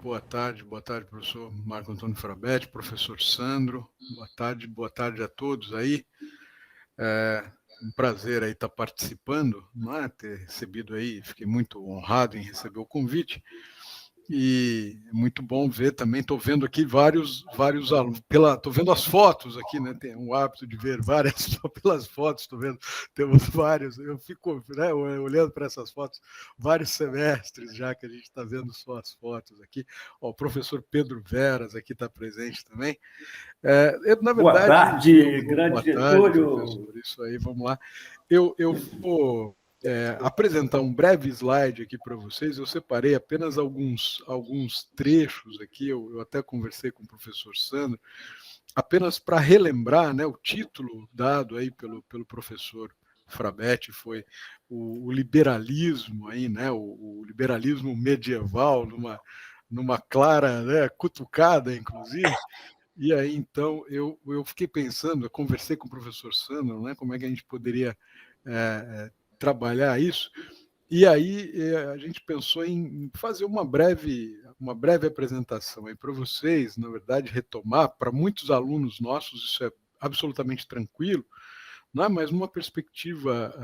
boa tarde, professor Marco Antônio Frabetti, professor Sandro, boa tarde a todos aí. É um prazer aí estar participando, não é? Ter recebido aí, fiquei muito honrado em receber o convite. E é muito bom ver também, estou vendo aqui vários alunos, estou vendo as fotos aqui, né? Tenho o hábito de ver várias pelas fotos, estou vendo, temos vários, eu fico, né, olhando para essas fotos, vários semestres já que a gente está vendo só as fotos aqui. Ó, o professor Pedro Veras aqui está presente também. Na Boa verdade, tarde, grande boa tarde, Getúlio. professor, isso aí, vamos lá. Eu vou apresentar um breve slide aqui para vocês. Eu separei apenas alguns trechos aqui, eu até conversei com o professor Sandro, apenas para relembrar, né, o título dado aí pelo professor Frabetti foi o liberalismo aí, né, o liberalismo medieval, numa clara, né, cutucada, inclusive. E aí, então, eu fiquei pensando, eu conversei com o professor Sandro, né, como é que a gente poderia trabalhar isso. E aí a gente pensou em fazer uma breve apresentação aí para vocês, na verdade, retomar, para muitos alunos nossos isso é absolutamente tranquilo, né, mas numa perspectiva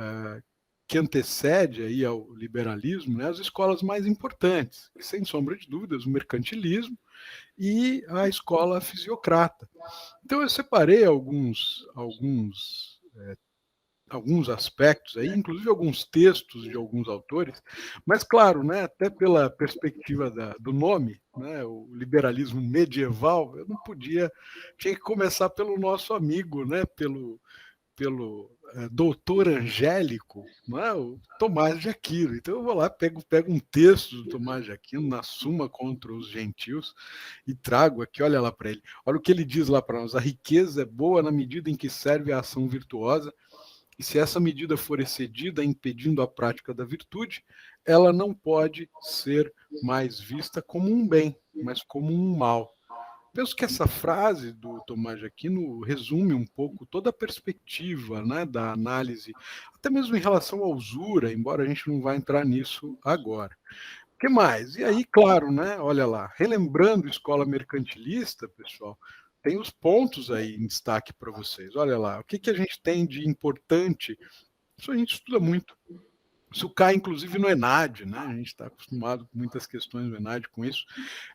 que antecede aí ao liberalismo, né, as escolas mais importantes, que, sem sombra de dúvidas, o mercantilismo e a escola fisiocrata. Então eu separei alguns aspectos aí, inclusive alguns textos de alguns autores, mas claro, né, até pela perspectiva do nome, né, o liberalismo medieval, eu não podia, tinha que começar pelo nosso amigo, né, pelo doutor Angélico, não é? O Tomás de Aquino. Então eu vou lá, pego um texto do Tomás de Aquino, na Suma contra os Gentios, e trago aqui, olha lá para ele. Olha o que ele diz lá para nós: a riqueza é boa na medida em que serve à ação virtuosa, e se essa medida for excedida, impedindo a prática da virtude, ela não pode ser mais vista como um bem, mas como um mal. Penso que essa frase do Tomás de Aquino resume um pouco toda a perspectiva, né, da análise, até mesmo em relação à usura, embora a gente não vá entrar nisso agora. O que mais? E aí, claro, né, olha lá, relembrando escola mercantilista, pessoal, tem os pontos aí em destaque para vocês. Olha lá, o que a gente tem de importante? Isso a gente estuda muito. Isso cai, inclusive, no ENAD, né? A gente está acostumado com muitas questões do ENAD com isso.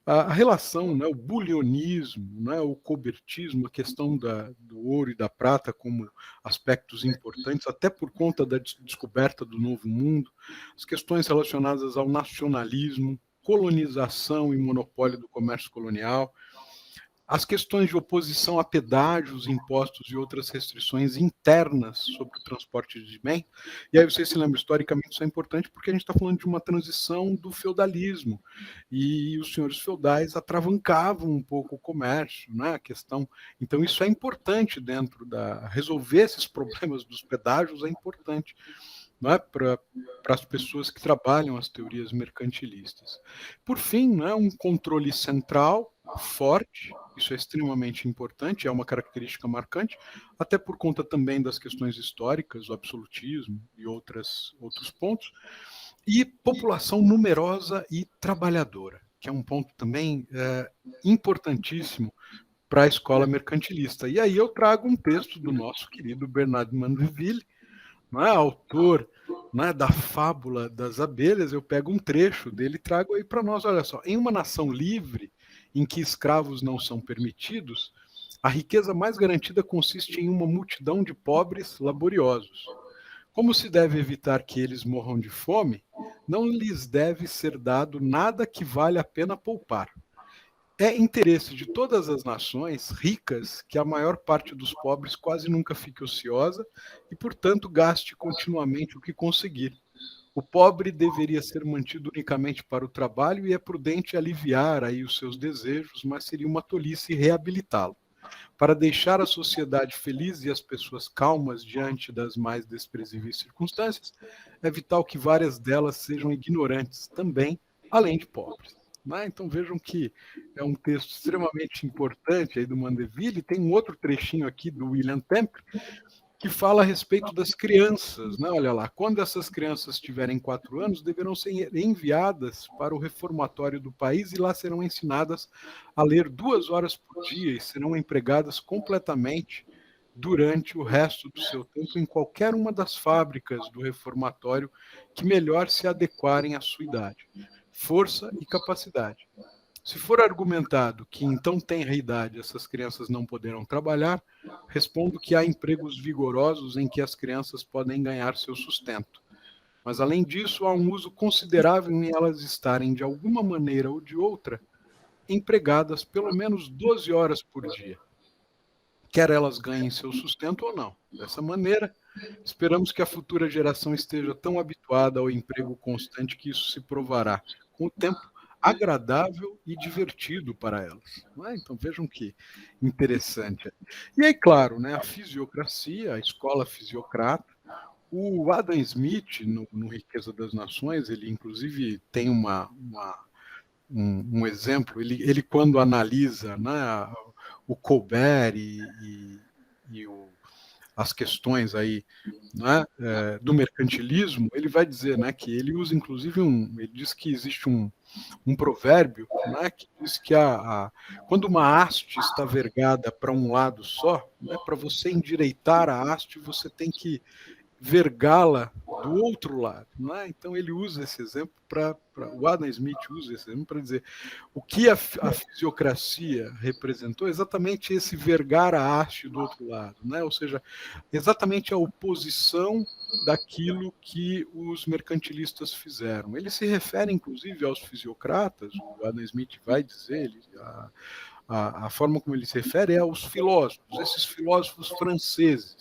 A relação, né, o bulionismo, né, o cobertismo, a questão do ouro e da prata como aspectos importantes, até por conta da descoberta do novo mundo, as questões relacionadas ao nacionalismo, colonização e monopólio do comércio colonial, as questões de oposição a pedágios, impostos e outras restrições internas sobre o transporte de bem. E aí você se lembra, historicamente isso é importante porque a gente está falando de uma transição do feudalismo, e os senhores feudais atravancavam um pouco o comércio, né, a questão. Então isso é importante dentro resolver esses problemas dos pedágios é importante, não é, para as pessoas que trabalham as teorias mercantilistas. Por fim, né, um controle central forte, isso é extremamente importante, é uma característica marcante, até por conta também das questões históricas, o absolutismo e outros pontos, e população numerosa e trabalhadora, que é um ponto também importantíssimo para a escola mercantilista. E aí eu trago um texto do nosso querido Bernard Mandeville, não é, autor, né, da Fábula das Abelhas. Eu pego um trecho dele e trago aí para nós. Olha só, em uma nação livre, em que escravos não são permitidos, a riqueza mais garantida consiste em uma multidão de pobres laboriosos. Como se deve evitar que eles morram de fome, não lhes deve ser dado nada que vale a pena poupar. É interesse de todas as nações ricas que a maior parte dos pobres quase nunca fique ociosa e, portanto, gaste continuamente o que conseguir. O pobre deveria ser mantido unicamente para o trabalho e é prudente aliviar aí os seus desejos, mas seria uma tolice reabilitá-lo. Para deixar a sociedade feliz e as pessoas calmas diante das mais desprezíveis circunstâncias, é vital que várias delas sejam ignorantes também, além de pobres. Né? Então vejam que é um texto extremamente importante aí do Mandeville. Tem um outro trechinho aqui do William Temple, que fala a respeito das crianças, né? Olha lá, quando essas crianças tiverem 4 anos, deverão ser enviadas para o reformatório do país e lá serão ensinadas a ler 2 horas por dia e serão empregadas completamente durante o resto do seu tempo em qualquer uma das fábricas do reformatório que melhor se adequarem à sua idade, força e capacidade. Se for argumentado que então tenra idade essas crianças não poderão trabalhar, respondo que há empregos vigorosos em que as crianças podem ganhar seu sustento. Mas, além disso, há um uso considerável em elas estarem, de alguma maneira ou de outra, empregadas pelo menos 12 horas por dia, quer elas ganhem seu sustento ou não. Dessa maneira, esperamos que a futura geração esteja tão habituada ao emprego constante que isso se provará, com o tempo, agradável e divertido para elas. Não é? Então vejam que interessante. E aí, claro, né, a fisiocracia, a escola fisiocrata, o Adam Smith, no Riqueza das Nações, ele inclusive tem um exemplo, ele quando analisa, né, o Colbert as questões aí, né, do mercantilismo, ele vai dizer, né, que ele usa inclusive ele diz que existe um provérbio, né, que diz que quando uma haste está vergada para um lado só, né, para você endireitar a haste, você tem que vergá-la do outro lado. Né? Então ele usa esse exemplo o Adam Smith usa esse exemplo para dizer o que a fisiocracia representou é exatamente esse vergar a haste do outro lado, né? Ou seja, exatamente a oposição daquilo que os mercantilistas fizeram. Ele se refere, inclusive, aos fisiocratas, o Adam Smith vai dizer, a forma como ele se refere é aos filósofos, esses filósofos franceses.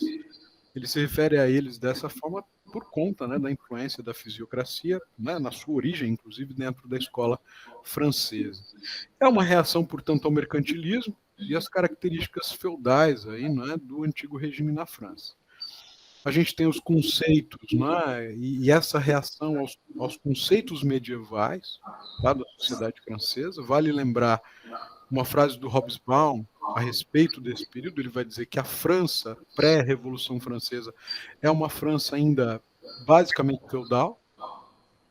Ele se refere a eles dessa forma por conta, né, da influência da fisiocracia, né, na sua origem, inclusive dentro da escola francesa. É uma reação, portanto, ao mercantilismo e às características feudais aí, né, do antigo regime na França. A gente tem os conceitos, né, e essa reação aos conceitos medievais, tá, da sociedade francesa. Vale lembrar uma frase do Hobsbawm a respeito desse período. Ele vai dizer que a França pré-Revolução Francesa é uma França ainda basicamente feudal,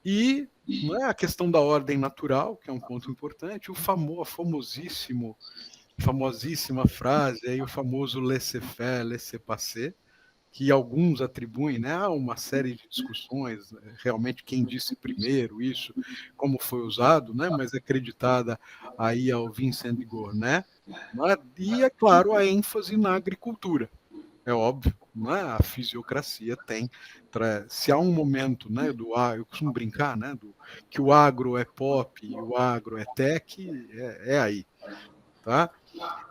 e não é a questão da ordem natural, que é um ponto importante, famosíssima frase, aí, o famoso laissez-faire, laissez-passer, que alguns atribuem, né, a uma série de discussões, realmente quem disse primeiro isso, como foi usado, né, mas é acreditada aí ao Vincent de Gournay, né, e, é claro, a ênfase na agricultura. É óbvio, né, a fisiocracia tem, se há um momento, né, eu costumo brincar, né, que o agro é pop e o agro é tech, é aí, tá?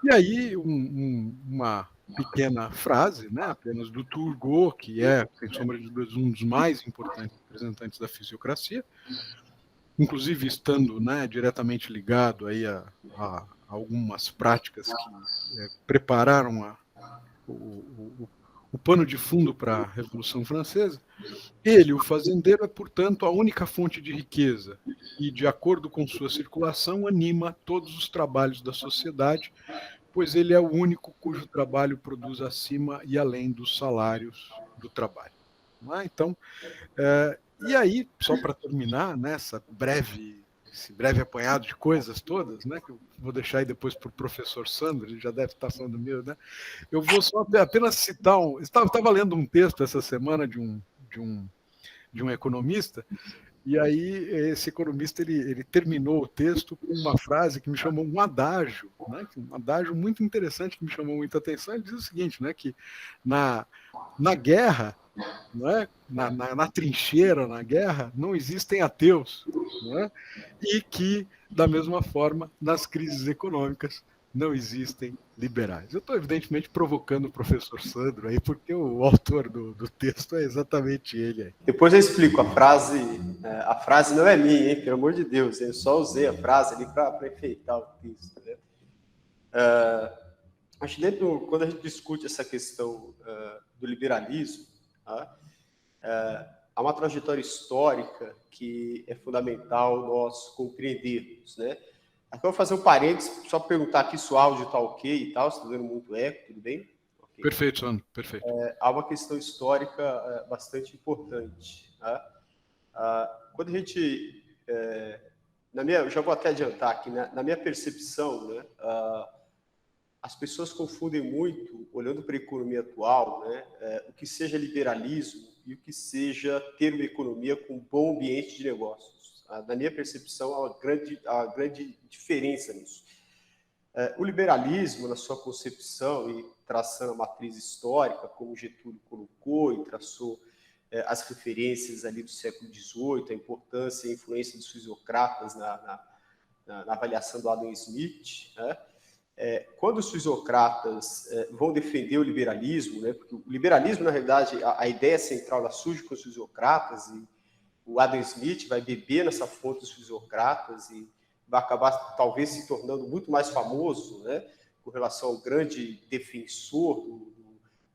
E aí, uma pequena frase, né, apenas do Turgot, que é, sem sombra de dúvidas, um dos mais importantes representantes da fisiocracia, inclusive estando, né, diretamente ligado aí a algumas práticas que prepararam o pano de fundo para a Revolução Francesa. Ele, o fazendeiro, é, portanto, a única fonte de riqueza e, de acordo com sua circulação, anima todos os trabalhos da sociedade, pois ele é o único cujo trabalho produz acima e além dos salários do trabalho. Não é? Então, e aí, só para terminar, né, esse breve apanhado de coisas todas, né, que eu vou deixar aí depois para o professor Sandro, ele já deve estar falando meu, né? Eu vou só apenas citar estava lendo um texto essa semana de um economista. E aí, esse economista, ele terminou o texto com uma frase que me chamou, um adágio, né? Um adágio muito interessante que me chamou muita atenção. Ele diz o seguinte, né? Que na guerra, né? Na trincheira, na guerra, não existem ateus, né? E que, da mesma forma, nas crises econômicas, não existem liberais. Eu estou, evidentemente, provocando o professor Sandro aí, porque o autor do texto é exatamente ele aí. Depois eu explico. A frase não é minha, hein? Pelo amor de Deus. Eu só usei a frase ali para enfeitar o texto. Né? Acho que quando a gente discute essa questão do liberalismo, há uma trajetória histórica que é fundamental nós compreendermos, né? Aqui eu vou fazer um parênteses, só perguntar aqui se o áudio está ok e tal, se está dando muito eco, tudo bem? Perfeito, Sandro, perfeito. Há uma questão histórica bastante importante. Né? Quando a gente... eu já vou até adiantar aqui, né? Na minha percepção, né, as pessoas confundem muito, olhando para a economia atual, né, o que seja liberalismo e o que seja ter uma economia com um bom ambiente de negócios. Na minha percepção, há uma grande diferença nisso. O liberalismo, na sua concepção, e traçando a matriz histórica, como Getúlio colocou e traçou as referências ali do século XVIII, a importância e a influência dos fisiocratas na avaliação do Adam Smith, né? Quando os fisiocratas vão defender o liberalismo, né, porque o liberalismo, na realidade, a ideia central ela surge com os fisiocratas, e o Adam Smith vai beber nessa fonte dos fisiocratas e vai acabar, talvez, se tornando muito mais famoso, né, com relação ao grande defensor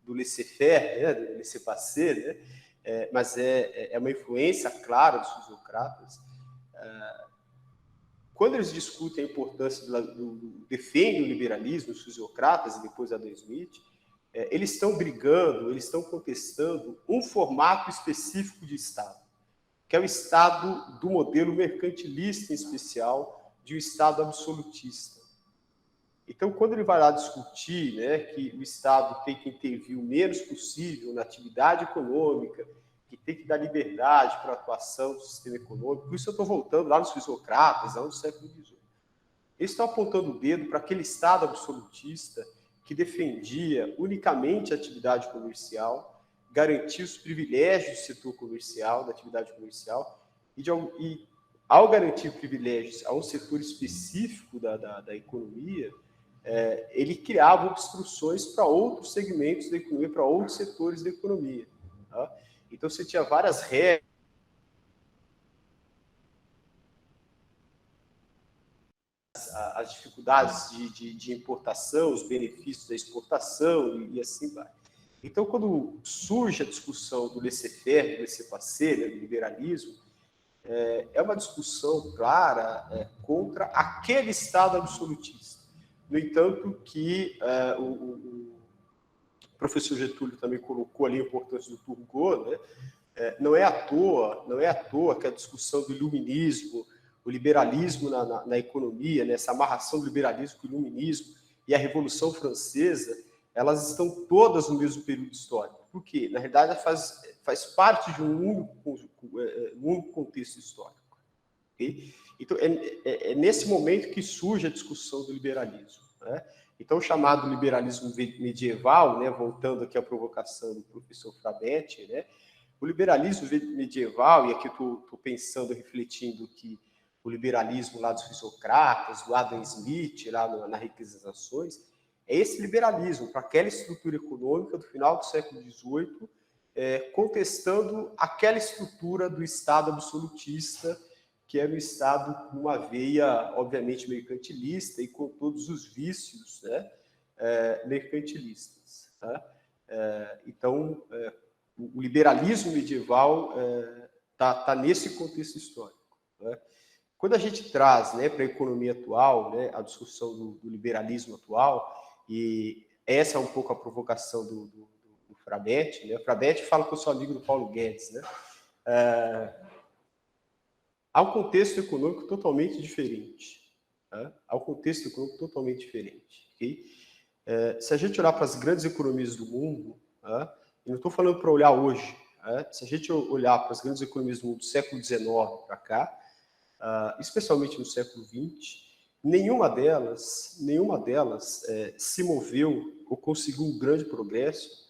do laissez-faire, né, do laissez-passer, né, mas é uma influência clara dos fisiocratas. Quando eles discutem a importância defendem o liberalismo, os fisiocratas e depois Adam Smith, eles estão brigando, eles estão contestando um formato específico de Estado, que é o Estado do modelo mercantilista, em especial, de um Estado absolutista. Então, quando ele vai lá discutir, né, que o Estado tem que intervir o menos possível na atividade econômica, que tem que dar liberdade para a atuação do sistema econômico, por isso eu estou voltando lá nos fisiocratas, lá no século XVIII. Eles estão apontando o dedo para aquele Estado absolutista que defendia unicamente a atividade comercial, garantia os privilégios do setor comercial, da atividade comercial, e ao garantir privilégios a um setor específico da economia, ele criava obstruções para outros segmentos da economia, para outros setores da economia. Tá? Então, você tinha várias regras, as dificuldades de importação, os benefícios da exportação e assim vai. Então, quando surge a discussão do laissez-faire, do laissez-passer, do liberalismo, é uma discussão clara contra aquele Estado absolutista. No entanto, que o professor Getúlio também colocou ali a importância do Turgot, né? Não é à toa que a discussão do iluminismo, o liberalismo na economia, né, essa amarração do liberalismo com o iluminismo e a Revolução Francesa, elas estão todas no mesmo período histórico. Por quê? Na realidade, faz parte de um único contexto histórico. Okay? Então, é nesse momento que surge a discussão do liberalismo. Né? Então, o chamado liberalismo medieval, né, voltando aqui à provocação do professor Frabetti, né, o liberalismo medieval, e aqui eu estou pensando, refletindo que o liberalismo lá dos fisiocratas, do Adam Smith, lá na Riqueza das Nações, é esse liberalismo, para aquela estrutura econômica do final do século XVIII, contestando aquela estrutura do Estado absolutista, que era um Estado com uma veia, obviamente, mercantilista e com todos os vícios, né, mercantilistas. Tá? Então, o liberalismo medieval tá nesse contexto histórico. Né? Quando a gente traz, né, para a economia atual, né, a discussão do liberalismo atual, e essa é um pouco a provocação do Frabetti, né? O Frabetti fala que eu sou amigo do Paulo Guedes, né? Há um contexto econômico totalmente diferente. Tá? Há um contexto econômico totalmente diferente. Okay? Se a gente olhar para as grandes economias do mundo, tá? E não estou falando para olhar hoje, se a gente olhar para as grandes economias do mundo do século XIX para cá, especialmente no século XX, nenhuma delas se moveu ou conseguiu um grande progresso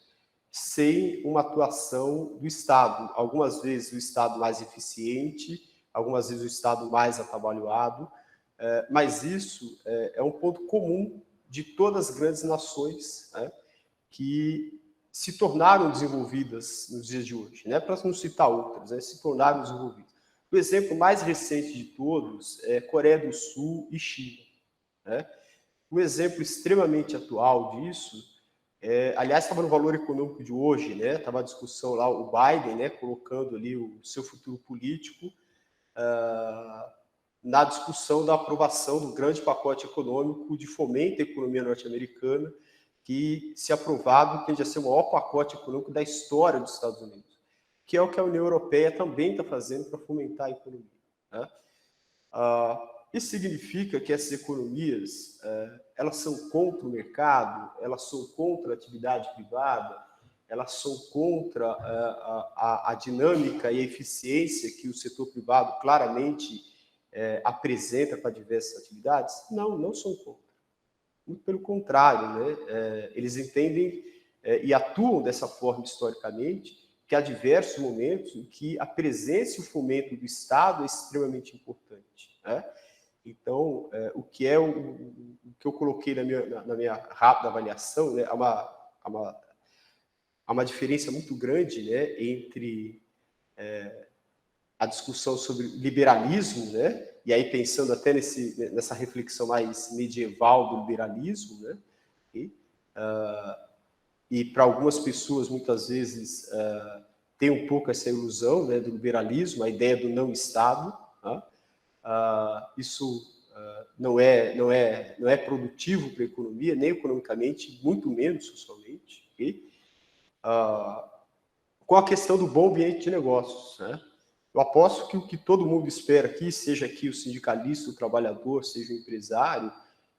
sem uma atuação do Estado. Algumas vezes o Estado mais eficiente, algumas vezes o Estado mais atabalhoado, mas isso é um ponto comum de todas as grandes nações, né, que se tornaram desenvolvidas nos dias de hoje, né, para não citar outras, né, se tornaram desenvolvidas. O exemplo mais recente de todos é Coreia do Sul e China. Né? Um exemplo extremamente atual disso, aliás, estava no Valor Econômico de hoje, né? Estava a discussão lá, o Biden, né, colocando ali o seu futuro político na discussão da aprovação do grande pacote econômico de fomento à economia norte-americana, que, se aprovado, tende a ser o maior pacote econômico da história dos Estados Unidos, que é o que a União Europeia também está fazendo para fomentar a economia, né? Isso significa que essas economias elas são contra o mercado, elas são contra a atividade privada, elas são contra a dinâmica e a eficiência que o setor privado claramente apresenta para diversas atividades? Não, não são contra. Muito pelo contrário, né? Eles entendem e atuam dessa forma historicamente, que há diversos momentos em que a presença e o fomento do Estado é extremamente importante, né? Então, o que eu coloquei na minha rápida avaliação, né, há uma diferença muito grande, né, entre a discussão sobre liberalismo, né, e aí pensando até nessa reflexão mais medieval do liberalismo, né, e para algumas pessoas, muitas vezes, tem um pouco essa ilusão, né, do liberalismo, a ideia do não-Estado, né? Isso não é produtivo para a economia, nem economicamente, muito menos socialmente. Com a questão do bom ambiente de negócios, né? Eu aposto que o que todo mundo espera aqui, seja aqui o sindicalista, o trabalhador, seja o empresário,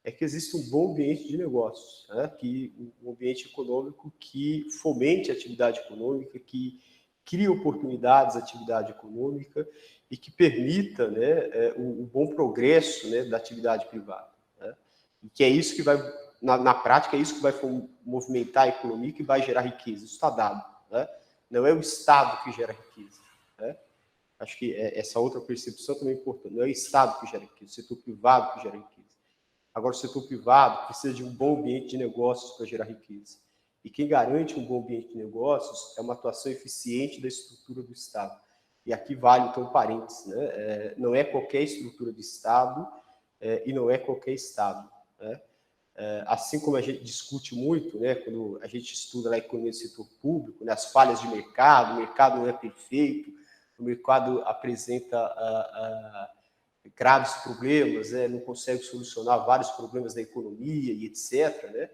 é que exista um bom ambiente de negócios, né? Que um ambiente econômico que fomente a atividade econômica, que crie oportunidades à atividade econômica e que permita, né, o bom progresso, né, da atividade privada, né? E que é isso que vai, na prática, é isso que vai movimentar a economia e que vai gerar riqueza. Isso está dado, né? Não é o Estado que gera riqueza, né? Acho que essa outra percepção também é importante. Não é o Estado que gera riqueza, é o setor privado que gera riqueza. Agora, o setor privado precisa de um bom ambiente de negócios para gerar riqueza. E quem garante um bom ambiente de negócios é uma atuação eficiente da estrutura do Estado. E aqui vale, então, parênteses, né? Não é qualquer estrutura de Estado e não é qualquer Estado, né? Assim como a gente discute muito, né, quando a gente estuda a economia do setor público, né, as falhas de mercado, o mercado não é perfeito, o mercado apresenta graves problemas, né, não consegue solucionar vários problemas da economia e etc., né?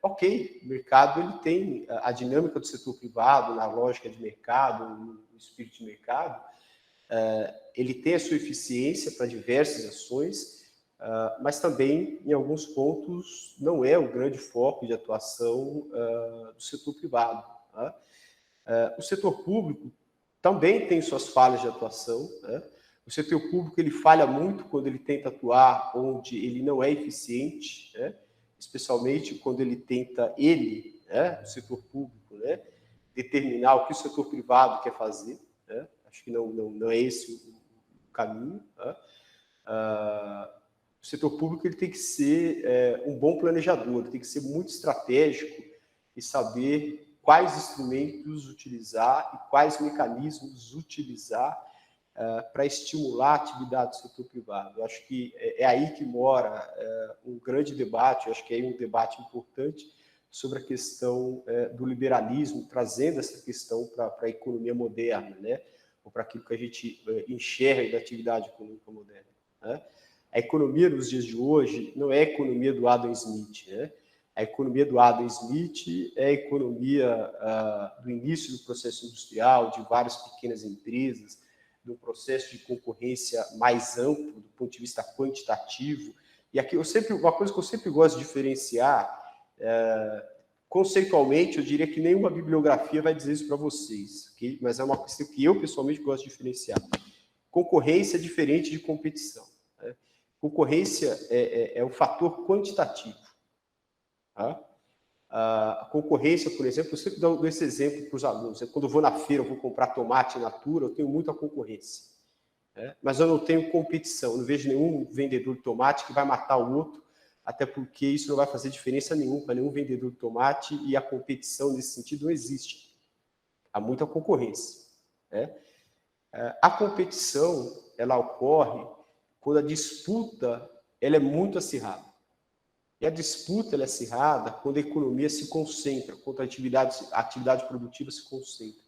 Ok, o mercado ele tem a dinâmica do setor privado, na lógica de mercado, no espírito de mercado, ele tem a sua eficiência para diversas ações, mas também, em alguns pontos, não é o grande foco de atuação do setor privado, tá? O setor público também tem suas falhas de atuação, né? O setor público ele falha muito quando ele tenta atuar onde ele não é eficiente, né? Especialmente quando ele tenta, né, o setor público, né, determinar o que o setor privado quer fazer, né? Acho que não é esse o caminho, né? O setor público ele tem que ser um bom planejador, tem que ser muito estratégico e saber quais instrumentos utilizar e quais mecanismos utilizar para estimular a atividade do setor privado. Eu acho que é aí que mora um grande debate, eu acho que é um debate importante sobre a questão do liberalismo, trazendo essa questão para a economia moderna, né? Ou para aquilo que a gente enxerga da atividade econômica moderna, né? A economia nos dias de hoje não é a economia do Adam Smith, né? A economia do Adam Smith é a economia do início do processo industrial, de várias pequenas empresas, do processo de concorrência mais amplo, do ponto de vista quantitativo. E aqui uma coisa que eu sempre gosto de diferenciar, conceitualmente, eu diria que nenhuma bibliografia vai dizer isso para vocês, okay? Mas é uma questão que eu pessoalmente gosto de diferenciar. Concorrência é diferente de competição, né? Concorrência é um fator quantitativo, tá? A concorrência, por exemplo, eu sempre dou esse exemplo para os alunos. Quando eu vou na feira, eu vou comprar tomate natura, eu tenho muita concorrência, né? Mas eu não tenho competição. Eu não vejo nenhum vendedor de tomate que vai matar o outro, até porque isso não vai fazer diferença nenhuma para nenhum vendedor de tomate e a competição nesse sentido não existe. Há muita concorrência, né? A competição ela ocorre quando a disputa ela é muito acirrada. E a disputa ela é acirrada quando a economia se concentra, quando a atividade produtiva se concentra,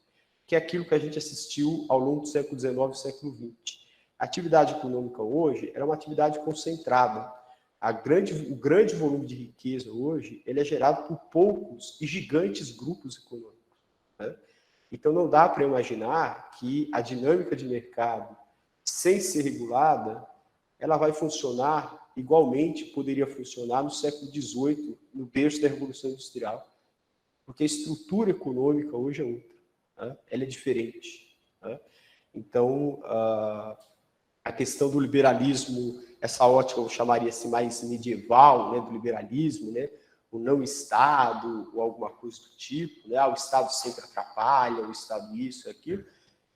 que é aquilo que a gente assistiu ao longo do século XIX e século XX. A atividade econômica hoje era uma atividade concentrada. o grande volume de riqueza hoje ele é gerado por poucos e gigantes grupos econômicos, né? Então, não dá para imaginar que a dinâmica de mercado, sem ser regulada, ela vai funcionar igualmente, poderia funcionar no século XVIII, no berço da Revolução Industrial, porque a estrutura econômica hoje é outra, né? Ela é diferente, né? Então, a questão do liberalismo, essa ótica eu chamaria assim mais medieval, né, do liberalismo, né, o não Estado ou alguma coisa do tipo, né, o Estado sempre atrapalha, o Estado isso, aquilo,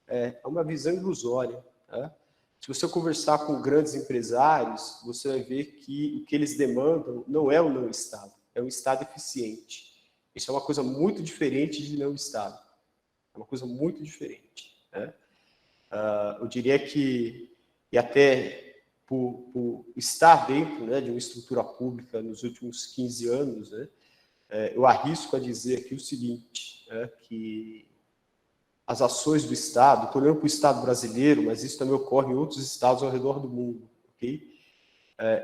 é uma visão ilusória, né? Se você conversar com grandes empresários, você vai ver que o que eles demandam não é o não Estado, é um Estado eficiente. Isso é uma coisa muito diferente de não Estado, é uma coisa muito diferente, né? Eu diria que, e até por estar dentro, né, de uma estrutura pública nos últimos 15 anos, né, eu arrisco a dizer aqui o seguinte, que as ações do Estado, estou olhando para o Estado brasileiro, mas isso também ocorre em outros estados ao redor do mundo, ok?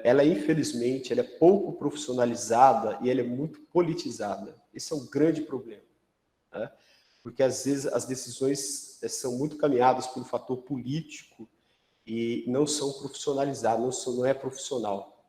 Ela, infelizmente, ela é pouco profissionalizada e ela é muito politizada. Esse é um grande problema, né? Porque, às vezes, as decisões são muito caminhadas pelo fator político e não são profissionalizadas, não é profissional.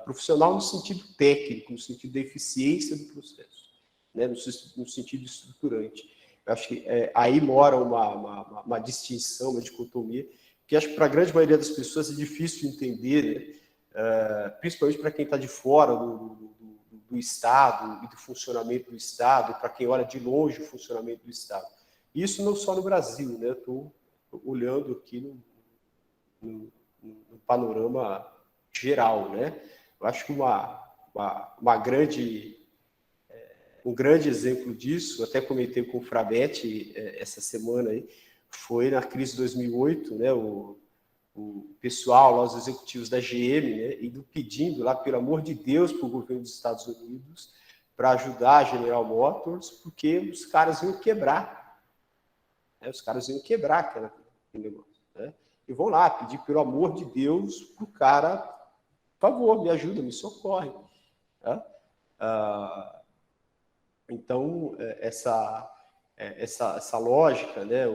Profissional no sentido técnico, no sentido da eficiência do processo, né? No sentido estruturante. Eu acho que aí mora uma distinção, uma dicotomia, que acho que para a grande maioria das pessoas é difícil de entender, né? Principalmente para quem está de fora do Estado e do funcionamento do Estado, para quem olha de longe o funcionamento do Estado. Isso não só no Brasil, né? Estou olhando aqui no panorama geral, né? Eu acho que um grande exemplo disso, até comentei com o Frabetti essa semana aí, foi na crise de 2008, né? O pessoal lá, os executivos da GM, né, indo pedindo lá, pelo amor de Deus, para o governo dos Estados Unidos para ajudar a General Motors, porque os caras iam quebrar, né? Os caras iam quebrar aquele negócio, né? E vão lá pedir, pelo amor de Deus, para o cara, por favor, me ajuda, me socorre, né? Então, essa lógica, né,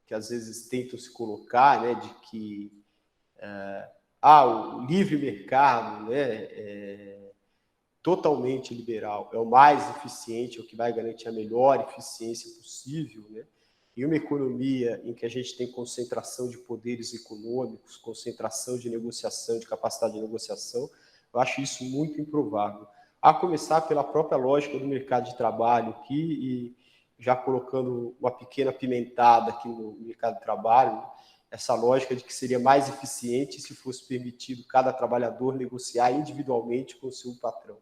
que às vezes tentam se colocar, né, de que o livre mercado, né, totalmente liberal é o mais eficiente, é o que vai garantir a melhor eficiência possível, né? E uma economia em que a gente tem concentração de poderes econômicos, concentração de negociação, de capacidade de negociação, eu acho isso muito improvável. A começar pela própria lógica do mercado de trabalho aqui, e já colocando uma pequena pimentada aqui no mercado de trabalho, essa lógica de que seria mais eficiente se fosse permitido cada trabalhador negociar individualmente com o seu patrão.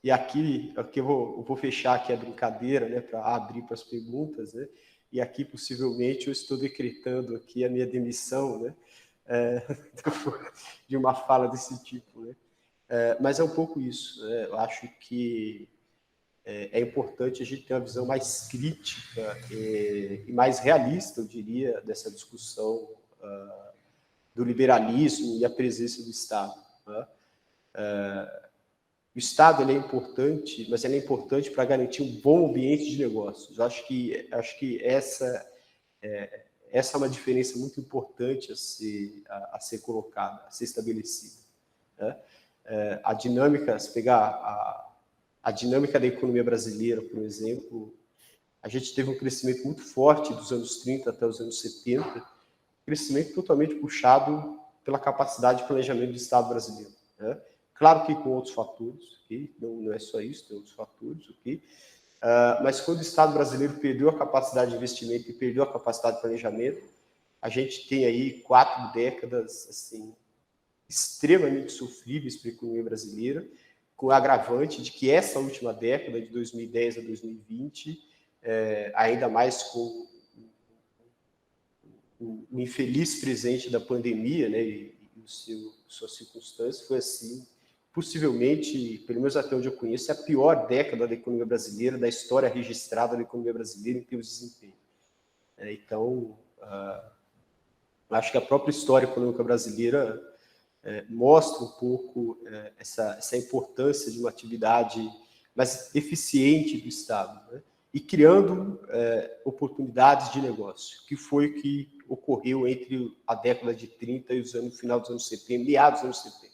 E aqui eu vou fechar aqui a brincadeira, né, para abrir para as perguntas, né? E aqui possivelmente eu estou decretando aqui a minha demissão, né, de uma fala desse tipo, né? Mas é um pouco isso, né? Eu acho que é importante a gente ter uma visão mais crítica e mais realista, eu diria, dessa discussão do liberalismo e a presença do Estado, né? O Estado ele é importante, mas ele é importante para garantir um bom ambiente de negócios. Eu acho que essa é uma diferença muito importante a ser colocada, a ser estabelecida, né? A dinâmica, se pegar a dinâmica da economia brasileira, por exemplo, a gente teve um crescimento muito forte dos anos 30 até os anos 70, crescimento totalmente puxado pela capacidade de planejamento do Estado brasileiro, né? Claro que com outros fatores, okay? Não é só isso, tem outros fatores, okay? Mas quando o Estado brasileiro perdeu a capacidade de investimento e perdeu a capacidade de planejamento, a gente tem aí 4 décadas assim, extremamente sofríveis para a economia brasileira, com o agravante de que essa última década, de 2010 a 2020, ainda mais com o infeliz presente da pandemia, né, e suas circunstâncias, foi assim, possivelmente, pelo menos até onde eu conheço, é a pior década da economia brasileira, da história registrada da economia brasileira em termos de desempenho. Então, Acho que a própria história econômica brasileira mostra um pouco essa importância de uma atividade mais eficiente do Estado, né? E criando oportunidades de negócio, que foi o que ocorreu entre a década de 30 e o final dos anos 70, meados dos anos 70,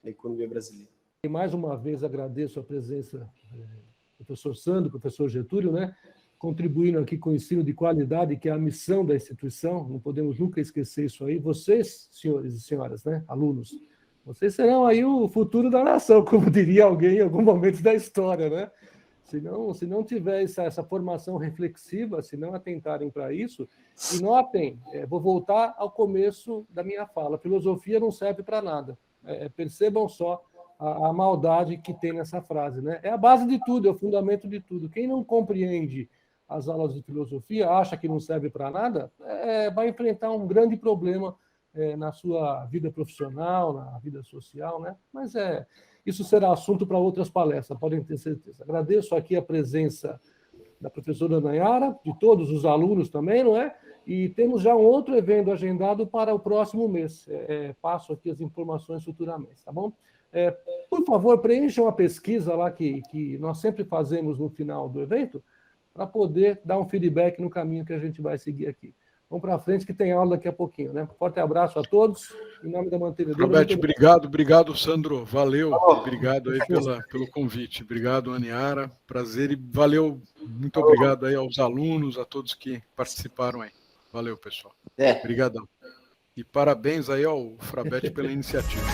na economia brasileira. E mais uma vez agradeço a presença do professor Sandro, professor Getúlio, né? Contribuindo aqui com o ensino de qualidade, que é a missão da instituição, não podemos nunca esquecer isso aí. Vocês, senhores e senhoras, né, alunos, vocês serão aí o futuro da nação, como diria alguém em algum momento da história, né? Se não tiver essa formação reflexiva, se não atentarem para isso, e notem, vou voltar ao começo da minha fala, filosofia não serve para nada. Percebam só a maldade que tem nessa frase, né? É a base de tudo, é o fundamento de tudo. Quem não compreende as aulas de filosofia, acha que não serve para nada, vai enfrentar um grande problema na sua vida profissional, na vida social, né? Mas isso será assunto para outras palestras, podem ter certeza. Agradeço aqui a presença da professora Nayara, de todos os alunos também, não é? E temos já um outro evento agendado para o próximo mês. Passo aqui as informações futuramente, tá bom? Por favor, preencham a pesquisa lá que nós sempre fazemos no final do evento, para poder dar um feedback no caminho que a gente vai seguir aqui. Vamos para frente, que tem aula daqui a pouquinho, né? Forte abraço a todos, em nome da mantenedora. Roberto, obrigado, Sandro, valeu, obrigado aí pelo convite, obrigado, Aniara, prazer e valeu, muito obrigado aí aos alunos, a todos que participaram aí. Valeu, pessoal. Obrigadão. E parabéns aí ao Frabete pela iniciativa.